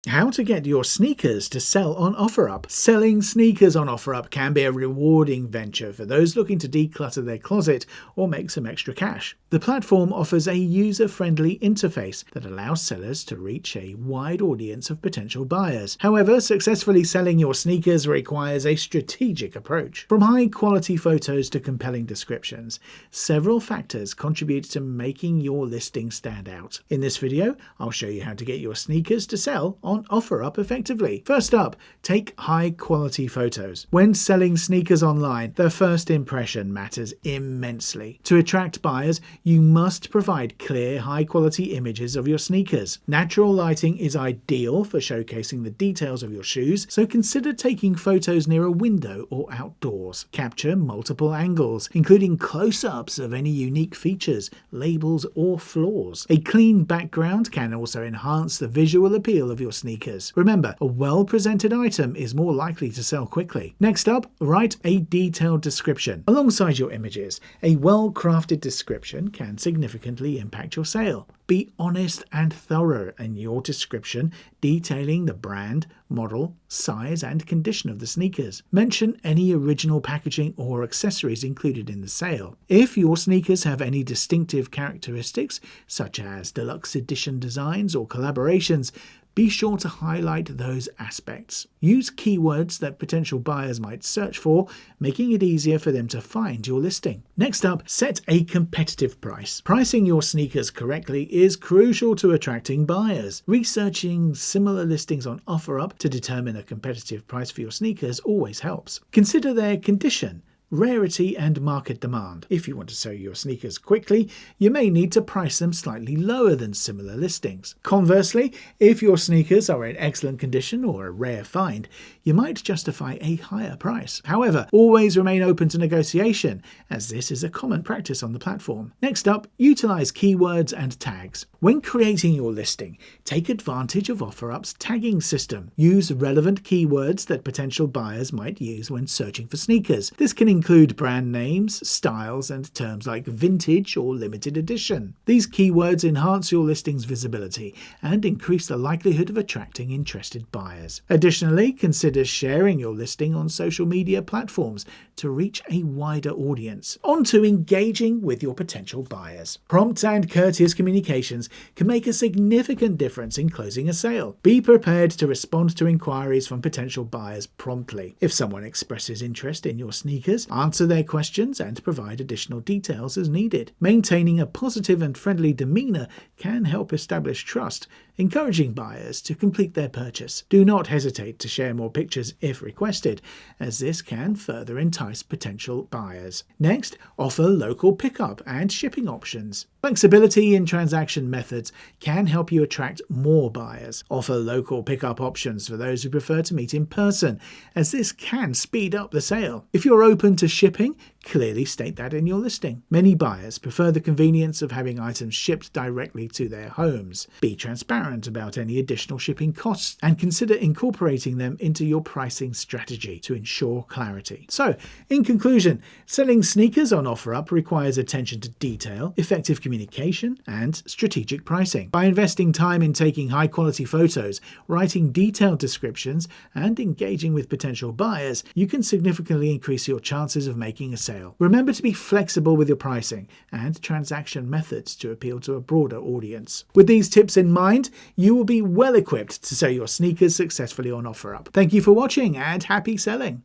How to get your sneakers to sell on OfferUp. Selling sneakers on OfferUp can be a rewarding venture for those looking to declutter their closet or make some extra cash. The platform offers a user-friendly interface that allows sellers to reach a wide audience of potential buyers. However, successfully selling your sneakers requires a strategic approach. From high-quality photos to compelling descriptions, several factors contribute to making your listing stand out. In this video, I'll show you how to get your sneakers to sell on OfferUp effectively. First up, take high-quality photos. When selling sneakers online, the first impression matters immensely. To attract buyers, you must provide clear, high-quality images of your sneakers. Natural lighting is ideal for showcasing the details of your shoes, so consider taking photos near a window or outdoors. Capture multiple angles, including close-ups of any unique features, labels, or flaws. A clean background can also enhance the visual appeal of your sneakers. Remember, a well-presented item is more likely to sell quickly. Next up, write a detailed description. Alongside your images, a well-crafted description can significantly impact your sale. Be honest and thorough in your description, detailing the brand, model, size, and condition of the sneakers. Mention any original packaging or accessories included in the sale. If your sneakers have any distinctive characteristics, such as deluxe edition designs or collaborations, be sure to highlight those aspects. Use keywords that potential buyers might search for, making it easier for them to find your listing. Next up, set a competitive price. Pricing your sneakers correctly is crucial to attracting buyers. Researching similar listings on OfferUp to determine a competitive price for your sneakers always helps. Consider their condition, rarity, and market demand. If you want to sell your sneakers quickly, you may need to price them slightly lower than similar listings. Conversely, if your sneakers are in excellent condition or a rare find, you might justify a higher price. However, always remain open to negotiation, as this is a common practice on the platform. Next up, utilize keywords and tags. When creating your listing, take advantage of OfferUp's tagging system. Use relevant keywords that potential buyers might use when searching for sneakers. This can include brand names, styles, and terms like vintage or limited edition. These keywords enhance your listing's visibility and increase the likelihood of attracting interested buyers. Additionally, consider sharing your listing on social media platforms to reach a wider audience. On to engaging with your potential buyers. Prompt and courteous communications can make a significant difference in closing a sale. Be prepared to respond to inquiries from potential buyers promptly. If someone expresses interest in your sneakers, answer their questions and provide additional details as needed. Maintaining a positive and friendly demeanor can help establish trust, encouraging buyers to complete their purchase. Do not hesitate to share more pictures if requested, as this can further entice potential buyers. Next, offer local pickup and shipping options. Flexibility in transaction methods can help you attract more buyers. Offer local pickup options for those who prefer to meet in person, as this can speed up the sale. If you're open to shipping, clearly state that in your listing. Many buyers prefer the convenience of having items shipped directly to their homes. Be transparent about any additional shipping costs and consider incorporating them into your pricing strategy to ensure clarity. So, in conclusion, selling sneakers on OfferUp requires attention to detail, effective communication, and strategic pricing. By investing time in taking high-quality photos, writing detailed descriptions, and engaging with potential buyers, you can significantly increase your chances of making a sale. Remember to be flexible with your pricing and transaction methods to appeal to a broader audience. With these tips in mind, you will be well equipped to sell your sneakers successfully on OfferUp. Thank you for watching and happy selling!